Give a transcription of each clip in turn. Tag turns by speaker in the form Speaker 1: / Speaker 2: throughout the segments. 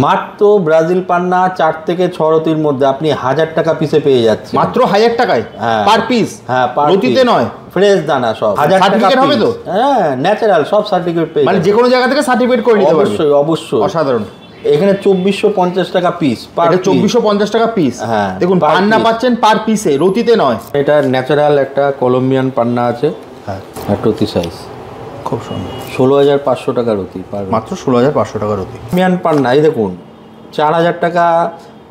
Speaker 1: মাত্র ব্রাজিল পান্না 4 থেকে 6 রতির মধ্যে আপনি 1000 টাকা পিসে পেয়ে যাচ্ছেন।
Speaker 2: মাত্র 1000 টাকায় পার পিস?
Speaker 1: হ্যাঁ,
Speaker 2: রতিতে নয়,
Speaker 1: ফ্রেশ দানা সব। 1000 টাকা
Speaker 2: হবে তো?
Speaker 1: হ্যাঁ, ন্যাচারাল সব সার্টিফিকেট পেয়ে
Speaker 2: মানে যে কোনো জায়গা থেকে সার্টিফিকেট করে নিতে পারবে?
Speaker 1: অবশ্যই অবশ্যই।
Speaker 2: অসাধারণ।
Speaker 1: এখানে 2450 টাকা পিস।
Speaker 2: এটা 2450 টাকা পিস।
Speaker 1: হ্যাঁ,
Speaker 2: দেখুন পান্না পাচ্ছেন পার পিসে, রতিতে নয়।
Speaker 1: এটা ন্যাচারাল একটা কলম্বিয়ান পান্না আছে। হ্যাঁ, রতি সাইজ
Speaker 2: খুব সুন্দর।
Speaker 1: 16500 টাকা রতি,
Speaker 2: মাত্র 16500 টাকা রতি।
Speaker 1: কলম্বিয়ান পান্না এই দেখুন 4000 টাকা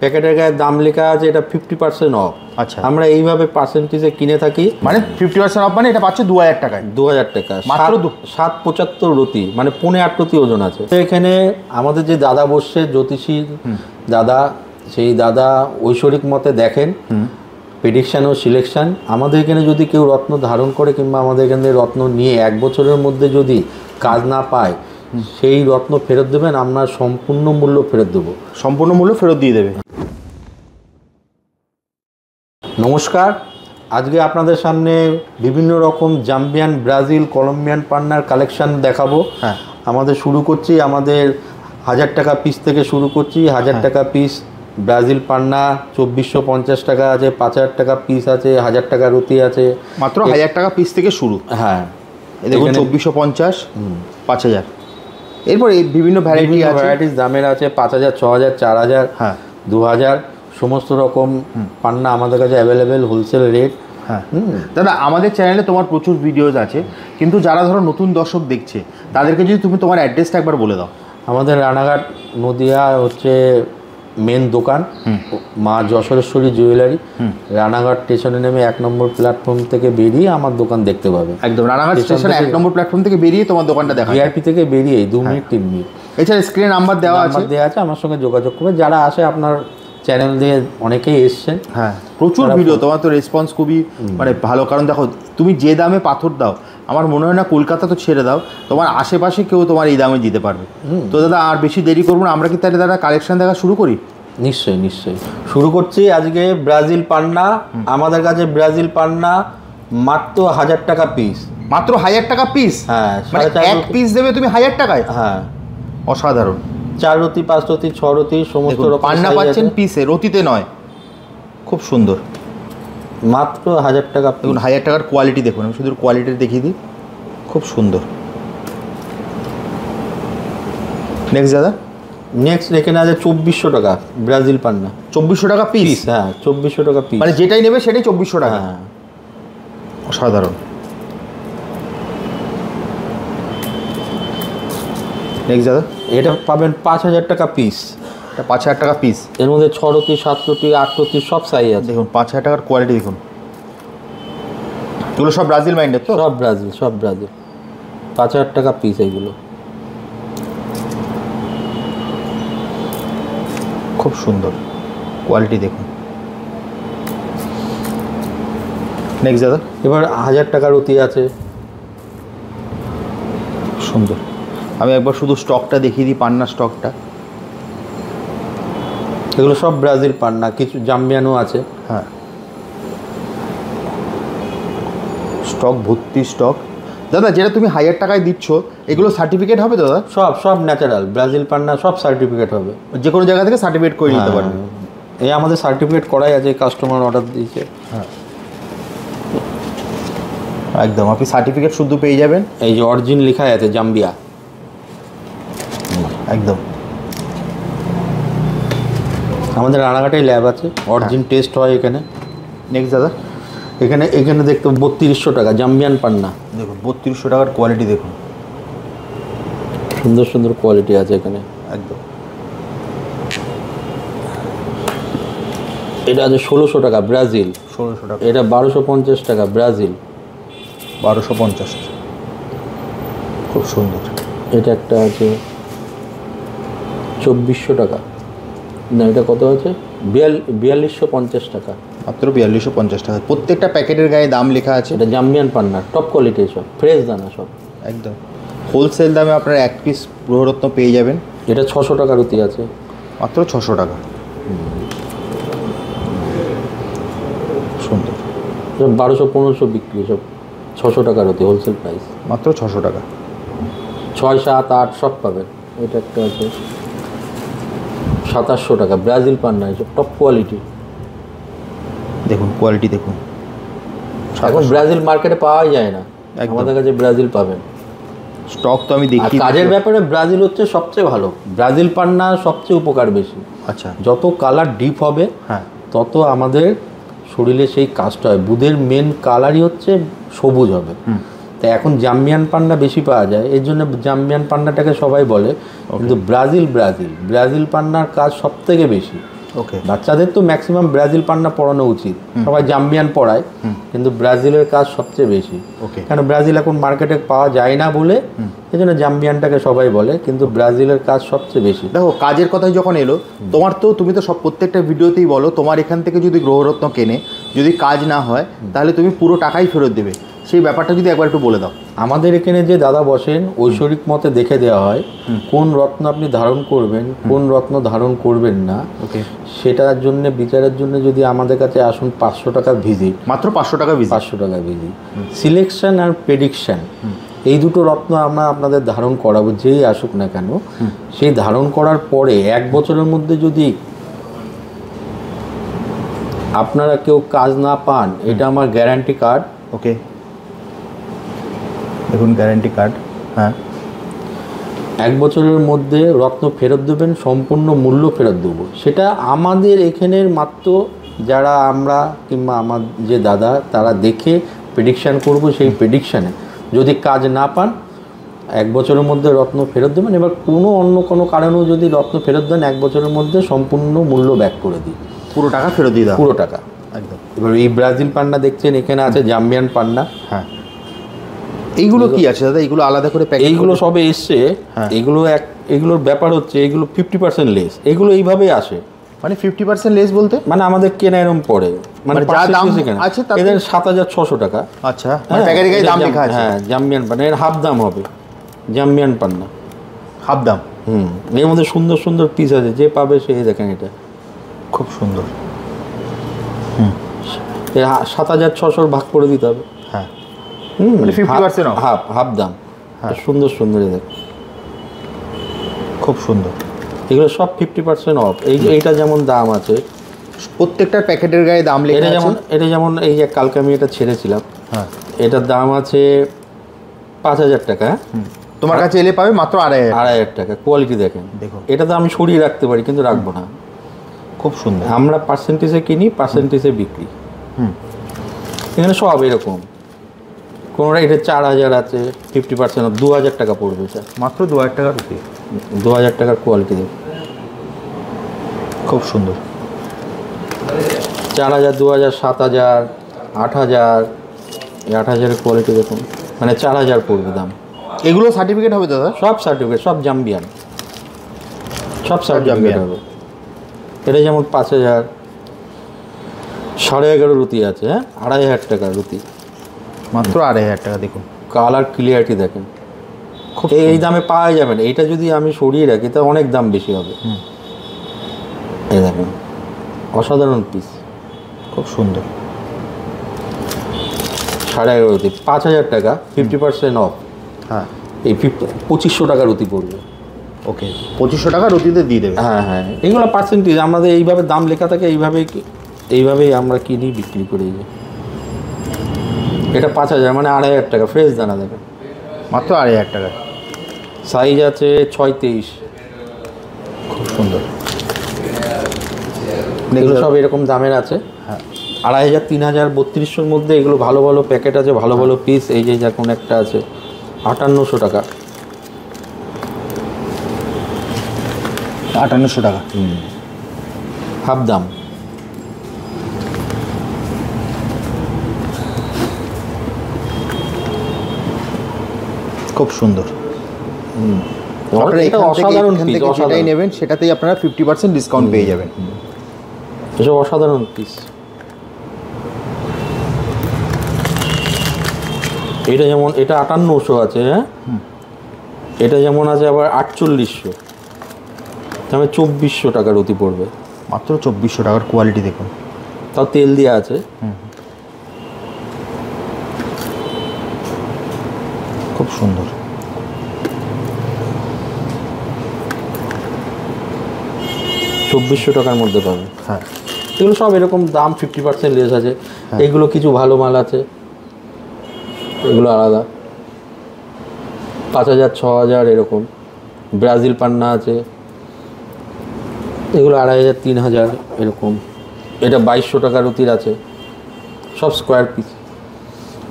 Speaker 1: প্যাকেটের গায়ে দাম লেখা আছে, এটা 50% অফ।
Speaker 2: আচ্ছা,
Speaker 1: আমরা এইভাবে পার্সেন্টেজে কিনে থাকি।
Speaker 2: মানে 50% অফ, মানে এটা পাচ্ছে 2000 টাকায়।
Speaker 1: 2000 টাকা
Speaker 2: মাত্র
Speaker 1: 775 রতি, মানে 8.5 রতি ওজন আছে। এখানে আমাদের যে দাদা বসছে জ্যোতিষী দাদা, সেই দাদা ঐশ্বরিক মতে দেখেন প্রেডিকশান ও সিলেকশান। আমাদের এখানে যদি কেউ রত্ন ধারণ করে কিংবা আমাদের এখানে রত্ন নিয়ে 1 বছরের মধ্যে যদি কাজ না পায়, সেই রত্ন ফেরত দেবেন, আমরা সম্পূর্ণ মূল্য ফেরত দেবো।
Speaker 2: সম্পূর্ণ মূল্য ফেরত দিয়ে দেবে।
Speaker 1: নমস্কার, আজকে আপনাদের সামনে বিভিন্ন রকম জাম্বিয়ান, ব্রাজিল, কলম্বিয়ান পান্নার কালেকশান দেখাবো।
Speaker 2: হ্যাঁ,
Speaker 1: আমাদের শুরু করছি, আমাদের 1000 টাকা পিস থেকে শুরু করছি। 1000 টাকা পিস ব্রাজিল পান্না 2450 টাকা আছে, 5000 টাকা পিস আছে, 1000 টাকা রতি আছে।
Speaker 2: মাত্র 1000 টাকা পিস থেকে শুরু।
Speaker 1: হ্যাঁ,
Speaker 2: দেখুন 2450, 5000। এরপর এই বিভিন্ন ভ্যারাইটিস
Speaker 1: দামের আছে। 5000, 6000, 4000,
Speaker 2: হ্যাঁ,
Speaker 1: 2000 সমস্ত রকম পান্না আমাদের কাছে অ্যাভেলেবেল, হোলসেল রেট।
Speaker 2: হ্যাঁ দাদা, আমাদের চ্যানেলে তোমার প্রচুর ভিডিওস আছে, কিন্তু যারা ধরো নতুন দর্শক দেখছে তাদেরকে যদি তুমি তোমার অ্যাড্রেসটা একবার বলে দাও।
Speaker 1: আমাদের রানাঘাট নদিয়া হচ্ছে মেন দোকান, মা যশোরেশ্বরী জুয়েলারি। রানাঘাট স্টেশনে নেমে 1 নম্বর প্ল্যাটফর্ম থেকে বেরিয়ে আমার দোকান দেখতে পাবে।
Speaker 2: একদম রানাঘাট স্টেশনে 1 নম্বর প্ল্যাটফর্ম থেকে বেরিয়ে তোমার দোকানটা দেখা,
Speaker 1: ভিআইপি থেকে বেরিয়ে 2 মিনিট 3 মিনিট।
Speaker 2: এছাড়া স্ক্রিনে নাম্বার দেওয়া আছে,
Speaker 1: আমার সঙ্গে যোগাযোগ করবে। যারা আসে, আপনার চ্যানেল দিয়ে অনেকেই এসছেন।
Speaker 2: হ্যাঁ, প্রচুর ভিডিও, তোমার তো রেসপন্স খুবই মানে ভালো। কারণ দেখো, তুমি যে দামে পাথর দাও, আমার মনে হয় না কলকাতা তো ছেড়ে দাও, তোমার আশেপাশে কেউ তোমার এই দামে দিতে পারবে। তো দাদা আর বেশি দেরি করবো না, আমরা কি তাহলে দাদা কালেকশন দেখা শুরু করি?
Speaker 1: নিশ্চয়ই নিশ্চয়ই শুরু করছি। আজকে ব্রাজিল পান্না, আমাদের কাছে ব্রাজিল পান্না মাত্র 1000 টাকা পিস।
Speaker 2: মাত্র 1000 টাকা পিস?
Speaker 1: হ্যাঁ,
Speaker 2: মানে 1 পিস দেবে তুমি 1000 টাকায়?
Speaker 1: হ্যাঁ,
Speaker 2: অসাধারণ।
Speaker 1: 4 রতি, 5 রতি, 6 রতি সমস্ত রকম
Speaker 2: পান্না পাচ্ছেন পিসে, রতিতে নয়। খুব সুন্দর,
Speaker 1: মাত্র 1000 টাকা।
Speaker 2: দেখুন 1000 টাকার কোয়ালিটি দেখুন, আমি শুধু কোয়ালিটি দেখিয়ে দিই, খুব সুন্দর। নেক্সট দাদা,
Speaker 1: নেক্সট এখানে আছে 2400 টাকা ব্রাজিল পান্না।
Speaker 2: 2400 টাকা পিস?
Speaker 1: হ্যাঁ, 2400 টাকা পিস,
Speaker 2: মানে যেটাই নেবে সেটাই 2400 টাকা।
Speaker 1: হ্যাঁ,
Speaker 2: অসাধারণ। নেক্সট দাদা,
Speaker 1: এটা পাবেন 5000 টাকা পিস।
Speaker 2: এটা 5000 টাকা পিস।
Speaker 1: এর মধ্যে 6 রতি, 7 রতি, 8 রতি সব সাইজ আছে।
Speaker 2: দেখুন 5000 টাকার কোয়ালিটি দেখুন। এগুলো সব ব্রাজিল মাইন্ডের তো?
Speaker 1: সব ব্রাজিল, সব ব্রাজিল। 5000 টাকা পিস এগুলো।
Speaker 2: খুব সুন্দর কোয়ালিটি দেখুন। নেক্সট দাদা,
Speaker 1: এবার 1000 টাকা রতি আছে।
Speaker 2: সুন্দর। আমি একবার শুধু স্টকটা দেখিয়ে দিই, পান্নার স্টকটা।
Speaker 1: এগুলো সব ব্রাজিল পান্না, কিছু জাম্বিয়ানও আছে।
Speaker 2: হ্যাঁ, স্টক ভর্তি স্টক। দাদা যেটা তুমি 1000 টাকায় দিচ্ছ, এগুলো সার্টিফিকেট হবে তো দাদা?
Speaker 1: সব সব ন্যাচারাল ব্রাজিল পান্না, সব সার্টিফিকেট হবে।
Speaker 2: যে কোনো জায়গা থেকে সার্টিফিকেট করে নিতে পারবে।
Speaker 1: এই আমাদের সার্টিফিকেট করাই আছে, কাস্টমার অর্ডার দিয়েছে।
Speaker 2: হ্যাঁ, একদম আপনি সার্টিফিকেট শুধু পেয়ে যাবেন।
Speaker 1: এই যে অরিজিন লেখা আছে জাম্বিয়া,
Speaker 2: একদম।
Speaker 1: আমাদের রানাঘাটেই ল্যাব আছে, অরিজিন টেস্ট হয় এখানে।
Speaker 2: নেক্সট দাদা,
Speaker 1: এখানে দেখতে 3200 টাকা জাম্বিয়ান পান্না।
Speaker 2: দেখুন 3200 টাকার কোয়ালিটি দেখুন,
Speaker 1: সুন্দর সুন্দর কোয়ালিটি আছে এখানে।
Speaker 2: একদম।
Speaker 1: এটা আছে 1600 টাকা ব্রাজিল।
Speaker 2: 1600 টাকা।
Speaker 1: এটা 1250 টাকা ব্রাজিল।
Speaker 2: 1250, খুব সুন্দর।
Speaker 1: এটা একটা আছে 2400 টাকা। না, এটা কত আছে? 4250 টাকা।
Speaker 2: মাত্র 4250 টাকা। প্রত্যেকটা প্যাকেটের গায়ে দাম লেখা আছে।
Speaker 1: এটা জাম্বিয়ান পান্না, টপ কোয়ালিটি, সব ফ্রেশ দানা সব।
Speaker 2: একদম হোলসেল দামে আপনারা 1 পিস গ্রহরত্ন পেয়ে যাবেন।
Speaker 1: এটা 600 টাকা রুতি আছে,
Speaker 2: মাত্র 600 টাকা। সুন্দর।
Speaker 1: 1200-1500 বিক্রি, সব 600 টাকা রুতি হোলসেল প্রাইস,
Speaker 2: মাত্র 600 টাকা।
Speaker 1: 6, 7, 8 সব পাবেন। এটা একটা আছে 2700 টাকা, ব্রাজিল পান্না, এসব টপ কোয়ালিটি।
Speaker 2: দেখুন কোয়ালিটি দেখুন,
Speaker 1: এখন ব্রাজিল মার্কেটে পাওয়াই যায় না,
Speaker 2: একদম।
Speaker 1: আমাদের কাছে ব্রাজিল পাবেন।
Speaker 2: স্টক তো আমি
Speaker 1: আর
Speaker 2: দেখি।
Speaker 1: কাজের ব্যাপারে ব্রাজিল হচ্ছে সবচেয়ে ভালো, ব্রাজিল পান্না সবচেয়ে উপকার বেশি।
Speaker 2: আচ্ছা,
Speaker 1: যত কালার ডিপ হবে
Speaker 2: হ্যাঁ,
Speaker 1: তত আমাদের শরীরে সেই কাজটা হয়। বুধের মেন কালারই হচ্ছে সবুজ হবে। তাই এখন জাম্বিয়ান পান্না বেশি পাওয়া যায়, এর জন্য জাম্বিয়ান পান্নাটাকে সবাই বলে, কিন্তু ব্রাজিল পান্নার কাজ সব থেকে বেশি।
Speaker 2: ওকে,
Speaker 1: বাচ্চাদের তো ম্যাক্সিমাম ব্রাজিল পান্না পড়ানো উচিত, সবাই জাম্বিয়ান পড়ায়, কিন্তু ব্রাজিলের কাজ সবচেয়ে বেশি।
Speaker 2: ওকে,
Speaker 1: কারণ ব্রাজিল এখন মার্কেটে পাওয়া যায় না বলে এই জন্য জাম্বিয়ানটাকে সবাই বলে, কিন্তু ব্রাজিলের কাজ সবচেয়ে বেশি।
Speaker 2: দেখো কাজের কথাই যখন এলো, তোমার তো তুমি তো সব প্রত্যেকটা ভিডিওতেই বলো তোমার এখান থেকে যদি গ্রহরত্ন কেনে যদি কাজ না হয় তাহলে তুমি পুরো টাকাই ফেরত দেবে, সেই ব্যাপারটা যদি একবার একটু বলে দাও।
Speaker 1: আমাদের এখানে যে দাদা বসেন ঐশ্বরিক মতে দেখে দেওয়া হয় কোন রত্ন আপনি ধারণ করবেন, কোন রত্ন ধারণ করবেন না,
Speaker 2: ওকে,
Speaker 1: সেটার জন্য বিচারের জন্য যদি আমাদের কাছে আসুন 500 টাকা ভিজিট,
Speaker 2: মাত্র 500 টাকা ভিজিট।
Speaker 1: 500 টাকা ভিজিট। সিলেকশন আর প্রেডিকশন এই দুটো রত্ন আমরা আপনাদের ধারণ করাবো, যেই আসুক না কেন। সেই ধারণ করার পরে 1 বছরের মধ্যে যদি আপনারা কেউ কাজ না পান, এটা আমার গ্যারান্টি কার্ড।
Speaker 2: ওকে, দেখুন গ্যারান্টি কার্ড, হ্যাঁ,
Speaker 1: 1 বছরের মধ্যে রত্ন ফেরত দেবেন, সম্পূর্ণ মূল্য ফেরত দেবো। সেটা আমাদের এখানের মাত্র যারা আমরা কিংবা আমার যে দাদা তারা দেখে প্রেডিকশান করব, সেই প্রেডিকশানে যদি কাজ না পান 1 বছরের মধ্যে রত্ন ফেরত দেবেন। এবার অন্য কোনো কারণেও যদি রত্ন ফেরত দেন 1 বছরের মধ্যে সম্পূর্ণ মূল্য ব্যাক করে দিই,
Speaker 2: পুরো টাকা ফেরত দিয়ে দাও,
Speaker 1: পুরো টাকা
Speaker 2: একদম।
Speaker 1: এবার এই ব্রাজিল পান্না দেখছেন, এখানে আছে জাম্বিয়ান পান্না।
Speaker 2: হ্যাঁ, এইগুলো কি আছে দাদা, এইগুলো আলাদা করে প্যাকেট?
Speaker 1: এইগুলো সবে এসছে,
Speaker 2: হ্যাঁ।
Speaker 1: এগুলোর ব্যাপার হচ্ছে এগুলো 50% লেস, এগুলো এইভাবেই আসে।
Speaker 2: মানে 50% লেস বলতে?
Speaker 1: মানে আমাদের কেনা এরম পড়ে, মানে
Speaker 2: যা দাম আছে তাতে?
Speaker 1: এদের 7600 টাকা।
Speaker 2: আচ্ছা, মানে প্যাকেটে গায়ে দাম লেখা আছে?
Speaker 1: হ্যাঁ, জাম্বিয়ান পান্না এর হাফ দাম হবে, জাম্বিয়ান পান্না
Speaker 2: হাফ দাম।
Speaker 1: এর মধ্যে সুন্দর সুন্দর পিস আছে, যে পাবে সে দেখেন, এটা
Speaker 2: খুব সুন্দর।
Speaker 1: 7600 ভাগ করে দিতে হবে।
Speaker 2: হ্যাঁ, মানে 50% off?
Speaker 1: হাফ দাম।
Speaker 2: হ্যাঁ।
Speaker 1: সুন্দর সুন্দর দেখ,
Speaker 2: খুব সুন্দর।
Speaker 1: এগুলো সব 50% অফ। এইটা যেমন দাম আছে,
Speaker 2: প্রত্যেকটা প্যাকেটের গায়ে দাম লেখা আছে।
Speaker 1: এটা যেমন এই যে কালকে আমি এটা ছেড়েছিলাম,
Speaker 2: হ্যাঁ,
Speaker 1: এটার দাম আছে 5000 টাকা।
Speaker 2: তোমার কাছে এলে পাবে মাত্র 2500
Speaker 1: টাকা। কোয়ালিটি দেখেন,
Speaker 2: দেখুন।
Speaker 1: এটা তো আমি সরিয়ে রাখতে পারি কিন্তু রাখবো না,
Speaker 2: খুব সুন্দর।
Speaker 1: আমরা পার্সেন্টেজে কিনি, পার্সেন্টেজে বিক্রি। এখানে সব এরকম, কোনোটা এটা 4000 আছে, 50% 2000 টাকা পড়বে, এটা
Speaker 2: মাত্র 2000 টাকা রুপি।
Speaker 1: 2000 টাকার কোয়ালিটি দেখুন,
Speaker 2: খুব সুন্দর।
Speaker 1: 4000, 2000, 7000, 8000, এই 8000-এর কোয়ালিটি দেখুন, মানে 4000 পড়বে দাম।
Speaker 2: এগুলো সার্টিফিকেট হবে দাদা?
Speaker 1: সব সার্টিফিকেট, সব জাম্বিয়ান, সব সার্টিফিকেট
Speaker 2: জাম্বিয়ান
Speaker 1: হবে। এটা যেমন 5000, 11.5 রুতি আছে, হ্যাঁ, 2500 টাকা রুতি,
Speaker 2: মাত্র 2500 টাকা। দেখুন
Speaker 1: কালার ক্লিয়ারিটি দেখেন,
Speaker 2: খুব
Speaker 1: এই দামে পাওয়া যাবে না। এইটা যদি আমি সরিয়ে রাখি তা অনেক দাম বেশি হবে। এই দেখুন, অসাধারণ পিস,
Speaker 2: খুব সুন্দর।
Speaker 1: 11.5 রুতি, 5000 টাকা, 50% অফ।
Speaker 2: হ্যাঁ,
Speaker 1: এই 2500 টাকা রুতি পড়বে।
Speaker 2: ওকে, 2500 টাকা রুটিতে দিয়ে দেবে।
Speaker 1: হ্যাঁ হ্যাঁ, এইগুলো পার্সেন্টেজ আমাদের এইভাবে দাম লেখা থাকে, এইভাবেই আমরা কিনি, বিক্রি করি। এটা 5000, মানে 2500 টাকা, ফ্রেশ দানা দেখেন,
Speaker 2: মাত্র 2500 টাকা।
Speaker 1: সাইজ আছে 6-23।
Speaker 2: খুব সুন্দর।
Speaker 1: এগুলো সব এরকম দামের আছে।
Speaker 2: হ্যাঁ,
Speaker 1: 2500, 3000, 3200-র মধ্যে এগুলো ভালো ভালো প্যাকেট আছে, ভালো ভালো পিস। এই যে যখন একটা আছে 5800 টাকা,
Speaker 2: 5800 টাকা,
Speaker 1: হাফ দাম।
Speaker 2: খুব সুন্দর।
Speaker 1: এটা অসাধারণ পিস,
Speaker 2: যেটাই
Speaker 1: অসাধারণ।
Speaker 2: নেবেন সেটাতেই আপনারা 50% ডিসকাউন্ট পেয়ে যাবেন।
Speaker 1: এসব অসাধারণ পিস। এটা যেমন, এটা 5800 আছে, হ্যাঁ, এটা যেমন আছে আবার 4800, তাহলে 2400 টাকা রুতি পড়বে।
Speaker 2: মাত্র 2400 টাকার কোয়ালিটি দেখুন,
Speaker 1: তাও তেল দেওয়া আছে।
Speaker 2: খুব সুন্দর।
Speaker 1: 2400 টাকার মধ্যে পাবেন।
Speaker 2: হ্যাঁ
Speaker 1: এগুলো সব এরকম দাম 50% লেস আছে। এইগুলো কিছু ভালো মাল আছে, এগুলো আলাদা 5000 6000 এরকম। ব্রাজিল পান্না আছে, এগুলো 2500 3000 এরকম। এটা 2200 টাকা রতির আছে, সব স্কোয়ার পিস।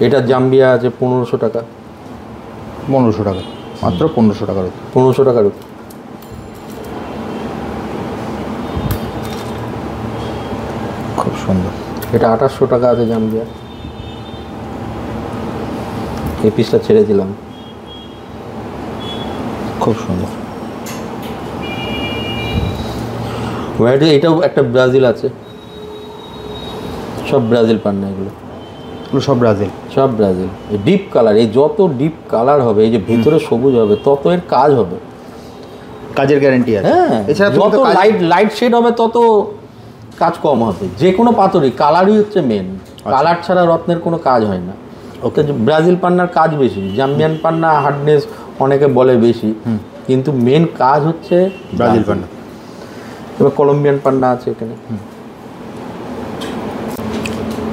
Speaker 1: এটা জাম্বিয়া আছে 1500 টাকা।
Speaker 2: 1500 টাকা, মাত্র 1500 টাকার।
Speaker 1: 1500 টাকা রতি।
Speaker 2: খুব সুন্দর।
Speaker 1: এটা 2800 টাকা আছে জাম্বিয়া। এই পিসটা ছেড়ে দিলাম।
Speaker 2: খুব সুন্দর।
Speaker 1: ভ্যারাইটি এটাও একটা ব্রাজিল আছে, সব ব্রাজিল পান্না এগুলো।
Speaker 2: এগুলো সব ব্রাজিল।
Speaker 1: সব ব্রাজিল। এই ডিপ কালার, এই যত ডিপ কালার হবে, এই যে ভিতরে সবুজ হবে, তত এর কাজ হবে।
Speaker 2: কাজের গ্যারান্টি আছে।
Speaker 1: হ্যাঁ,
Speaker 2: এছাড়া
Speaker 1: যত লাইট শেড হবে তত কাজ কম হবে। যে কোনো পাথরই কালারই হচ্ছে মেন। কালার ছাড়া রত্নের কোনো কাজ হয় না। ওকে, ব্রাজিল পান্নার কাজ বেশি, জাম্বিয়ান পান্না হার্ডনেস অনেকে বলে বেশি, কিন্তু মেন কাজ হচ্ছে
Speaker 2: ব্রাজিল পান্না।
Speaker 1: এবার কলম্বিয়ান পান্না আছে এখানে।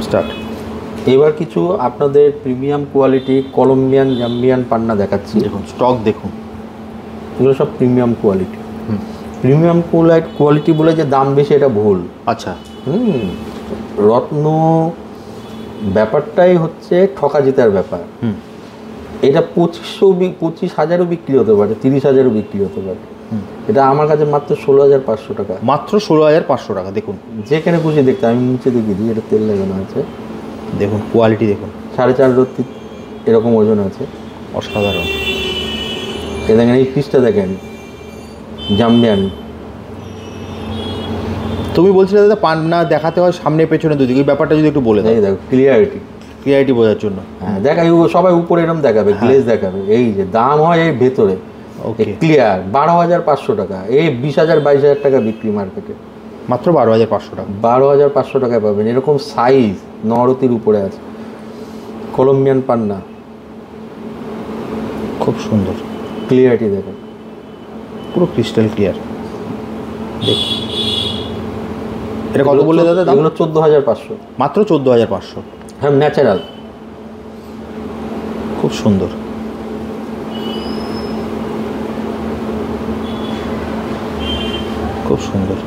Speaker 2: স্টার্ট।
Speaker 1: এবার কিছু আপনাদের প্রিমিয়াম কোয়ালিটি কলম্বিয়ান জাম্বিয়ান পান্না দেখাচ্ছি।
Speaker 2: দেখুন স্টক দেখুন,
Speaker 1: এগুলো সব প্রিমিয়াম কোয়ালিটি। প্রিমিয়াম কোয়ালিটি বলে যে দাম বেশি এটা ভুল।
Speaker 2: আচ্ছা।
Speaker 1: রত্ন ব্যাপারটাই হচ্ছে ঠকা জেতার ব্যাপার। এটা 25,000ও বিক্রি হতে পারে, 30,000ও বিক্রি হতে পারে। এটা আমার কাছে মাত্র 16,500 টাকা।
Speaker 2: মাত্র 16,500 টাকা। দেখুন
Speaker 1: যেখানে খুশি দেখতে, আমি মুছে দেখি দিই, এটা তেল লাগানো আছে।
Speaker 2: দেখুন কোয়ালিটি দেখুন,
Speaker 1: 4.5 রত্তি এরকম ওজন আছে।
Speaker 2: অসাধারণ।
Speaker 1: এ দেখেন, এই পিসটা দেখেন, জাম্বিয়ান।
Speaker 2: তুমি বলছিলে দাদা পান্না দেখাতে হয় সামনে পেছনে দুদিকে, এই ব্যাপারটা যদি একটু বলে দাও।
Speaker 1: এই দেখো ক্লিয়ারিটি,
Speaker 2: ক্লিয়ারিটি বোঝার জন্য।
Speaker 1: হ্যাঁ দেখাই, সবাই উপরে এরকম দেখাবে, গ্লেজ দেখাবে। এই যে দাম হয় এই ভেতরে
Speaker 2: ওকে।
Speaker 1: ক্লিয়ার 12,500 টাকা। এই 20,000 22,000 টাকা বিক্রি মার্কেটে,
Speaker 2: মাত্র 12,500 টাকা।
Speaker 1: 12,500 টাকায় পাবেন। এরকম সাইজ নরতির উপরে আছে। কলম্বিয়ান পান্না,
Speaker 2: খুব সুন্দর।
Speaker 1: ক্লিয়ারিটি দেখেন,
Speaker 2: পুরো ক্রিস্টাল ক্লিয়ার। এটা কত বললে দাদা দাম?
Speaker 1: এগুলো 14,500।
Speaker 2: মাত্র 14,500।
Speaker 1: হ্যাঁ, ন্যাচারাল।
Speaker 2: খুব সুন্দর। খুব সুন্দর।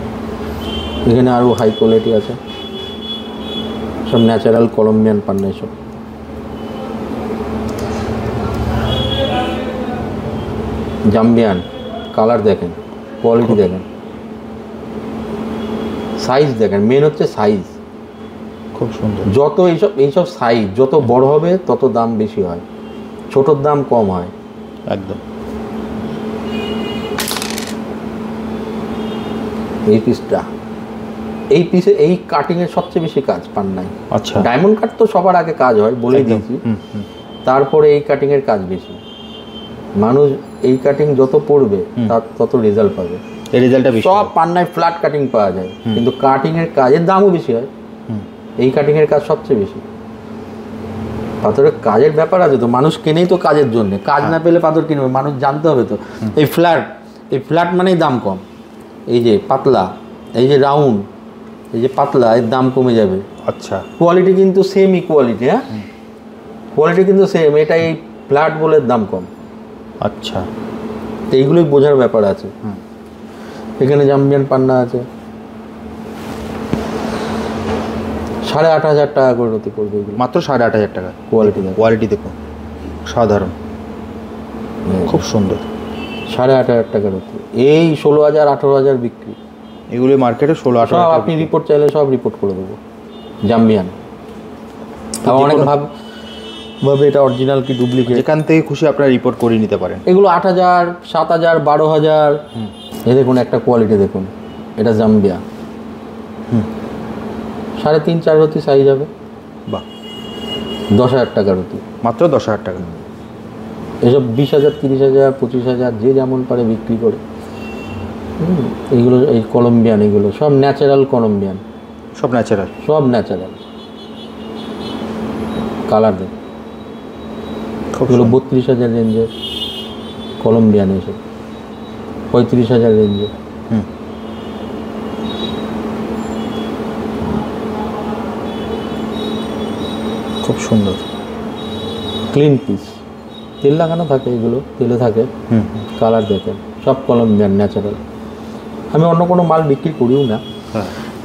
Speaker 1: এখানে আরও হাই কোয়ালিটি আছে, সব ন্যাচারাল কলম্বিয়ান পান্না। এসব জাম্বিয়ান, কালার দেখেন, কোয়ালিটি দেখেন, সাইজ দেখেন। মেন হচ্ছে সাইজ।
Speaker 2: খুব সুন্দর।
Speaker 1: যত এইসব সাইজ যত বড় হবে তত দাম বেশি হয়, ছোটোর দাম কম হয়।
Speaker 2: একদম।
Speaker 1: এই পিসটা, এই পিসে এই কাটিংয়ের সবচেয়ে বেশি কাজ পান্নায়।
Speaker 2: আচ্ছা।
Speaker 1: ডায়মন্ড কাট তো সবার আগে কাজ হয়, বলেই দিয়েছি। তারপরে এই কাটিংয়ের কাজ বেশি। মানুষ এই কাটিং যত পড়বে তার তত রেজাল্ট পাবে।
Speaker 2: এই রেজাল্টটা বেশি।
Speaker 1: সব পান্নায় ফ্ল্যাট কাটিং পাওয়া যায়, কিন্তু কাটিংয়ের কাজের দামও বেশি হয়। এই কাটিংয়ের কাজ সবচেয়ে বেশি। পাথরের কাজের ব্যাপার আছে তো, মানুষ কেনেই তো কাজের জন্য। কাজ না পেলে পাথর কিনবে, মানুষ জানতে হবে তো। এই ফ্ল্যাট মানেই দাম কম। এই যে পাতলা, এই যে রাউন্ড, এই যে পাতলা, এর দাম কমে যাবে।
Speaker 2: আচ্ছা।
Speaker 1: কোয়ালিটি কিন্তু সেমই কোয়ালিটি। হ্যাঁ, কোয়ালিটি কিন্তু সেম। এটা এই ফ্ল্যাট বলে দাম কম।
Speaker 2: আচ্ছা,
Speaker 1: তো এইগুলোই বোঝার ব্যাপার আছে। এখানে জাম্বিয়ান পান্না আছে, 8,500 টাকা করে হতে পড়বে এগুলো।
Speaker 2: মাত্র 8,500 টাকা।
Speaker 1: কোয়ালিটি দেখো,
Speaker 2: কোয়ালিটি দেখুন, সাধারণ। খুব সুন্দর।
Speaker 1: 8,500 টাকার হতে। এই 16,000 18,000 বিক্রি।
Speaker 2: এগুলো মার্কেটে 16-18
Speaker 1: সব
Speaker 2: টাকা।
Speaker 1: আপনি রিপোর্ট চাইলে সব রিপোর্ট করে দেবো। জাম্বিয়ান। আবার অনেকে ভাবে এটা অরিজিনাল কি ডুপ্লিকেট।
Speaker 2: যেখান থেকে খুশি আপনারা রিপোর্ট করে নিতে পারেন।
Speaker 1: এগুলো 8,000 7,000 12,000। এই দেখুন একটা কোয়ালিটি দেখুন, এটা জাম্বিয়া। 3.5-4 রতি সাইজ হবে।
Speaker 2: বাহ।
Speaker 1: 10,000 টাকার রতি।
Speaker 2: মাত্র 10,000 টাকা।
Speaker 1: এসব 20,000 30,000 25,000 যে যেমন পারে বিক্রি করে। এইগুলো এই কলম্বিয়ান, এগুলো সব ন্যাচারাল কলম্বিয়ান,
Speaker 2: সব ন্যাচারাল।
Speaker 1: সব ন্যাচারাল। কালার দেখ, এগুলো 32,000 রেঞ্জের কলম্বিয়ান, এসব 35,000 রেঞ্জের।
Speaker 2: খুব সুন্দর।
Speaker 1: ক্লিন পিস, তেল লাগানো থাকে, এগুলো তেলে থাকে। কালার দেখেন, সব কলম্বিয়ান ন্যাচারাল। আমি অন্য কোনো মাল বিক্রি করিও না,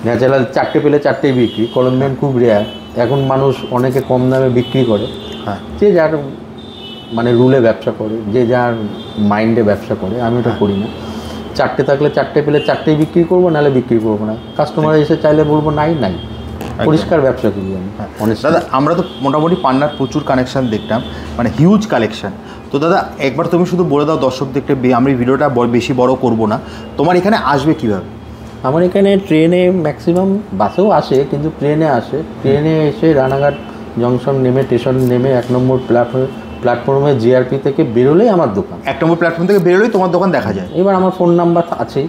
Speaker 1: ন্যাচারাল চারটে পেলে চারটেই বিক্রি। কলম্বিয়ান খুব রেয়ার, এখন মানুষ অনেকে কম দামে বিক্রি করে। যে যার মানে রুলে ব্যবসা করে, যে যার মাইন্ডে ব্যবসা করে, আমি ওটা করি না। চারটে থাকলে চারটে পেলে চারটেই বিক্রি করবো, নাহলে বিক্রি করবো না। কাস্টমার এসে চাইলে বলবো নাই, পরিষ্কার ব্যবসা করি আমি।
Speaker 2: দাদা আমরা তো মোটামুটি পান্নার প্রচুর কানেকশান দেখলাম, মানে হিউজ কালেকশান। তো দাদা একবার তুমি শুধু বলে দাও দর্শকদেরকে, আমি ভিডিওটা বেশি বড় করব না, তোমার এখানে আসবে কীভাবে?
Speaker 1: আমার এখানে ট্রেনে ম্যাক্সিমাম, বাসেও আসে কিন্তু ট্রেনে আসে। ট্রেনে এসে রানাঘাট জংশন নেমে, স্টেশন নেমে 1 নম্বর প্ল্যাটফর্মে জিআরপি থেকে বেরোলেই আমার দোকান।
Speaker 2: 1 নম্বর প্ল্যাটফর্ম থেকে বেরোলেই তোমার দোকান দেখা যায়।
Speaker 1: এবার আমার ফোন নাম্বার আছেই,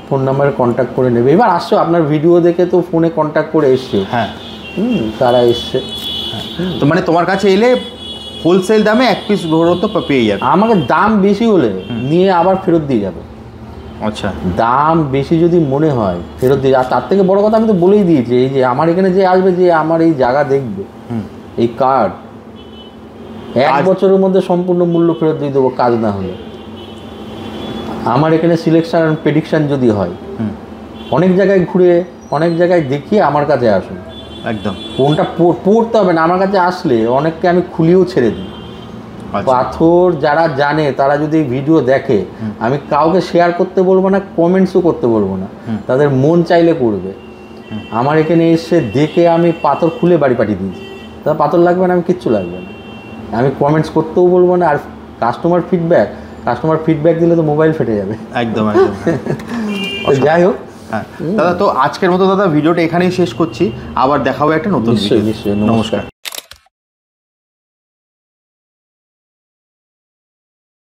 Speaker 1: ফোন নাম্বারে কন্ট্যাক্ট করে নেবে। এবার আসছো, আপনার ভিডিও দেখে তো ফোনে কন্ট্যাক্ট করে এসছে।
Speaker 2: হ্যাঁ,
Speaker 1: তারা এসছে।
Speaker 2: তো মানে তোমার কাছে এলে হোলসেল দামে 1 পিস ধরো তো পেয়ে যাবে।
Speaker 1: আমাকে দাম বেশি হলে নিয়ে আবার ফেরত দিয়ে যাবে।
Speaker 2: আচ্ছা,
Speaker 1: দাম বেশি যদি মনে হয় ফেরত দিয়ে। আর তার থেকে বড় কথা আমি তো বলেই দিয়েছি, এই যে আমার এখানে যে আসবে, যে আমার এই জায়গা দেখবে, এই কার্ড 1 বছরের মধ্যে সম্পূর্ণ মূল্য ফেরত দিয়ে দেবো, কাজ না হলে। আমার এখানে সিলেকশন আর প্রেডিকশান যদি হয়, অনেক জায়গায় ঘুরে, অনেক জায়গায় দেখিয়ে আমার কাছে আসুন।
Speaker 2: একদম
Speaker 1: কোনটা পড়তে হবে না, আমার কাছে আসলে অনেককে আমি খুলিয়েও ছেড়ে দিই। পাথর যারা জানে তারা যদি ভিডিও দেখে, আমি কাউকে শেয়ার করতে বলবো না, কমেন্টসও করতে বলবো না, তাদের মন চাইলে করবে। আমার এখানে এসে দেখে আমি পাথর খুলে বাড়ি পাঠিয়ে দিয়েছি। তার পাথর লাগবে না, আমি কিচ্ছু লাগবে না, আমি কমেন্টস করতেও বলবো না। আর কাস্টমার ফিডব্যাক দিলে তো মোবাইল ফেটে যাবে।
Speaker 2: একদম
Speaker 1: যাই হোক,
Speaker 2: হ্যাঁ দাদা, তো আজকের মতো দাদা ভিডিওটা এখানেই শেষ করছি। আবার দেখা হবে একটা নতুন ভিডিও।
Speaker 1: নিশ্চয়ই,
Speaker 2: নমস্কার।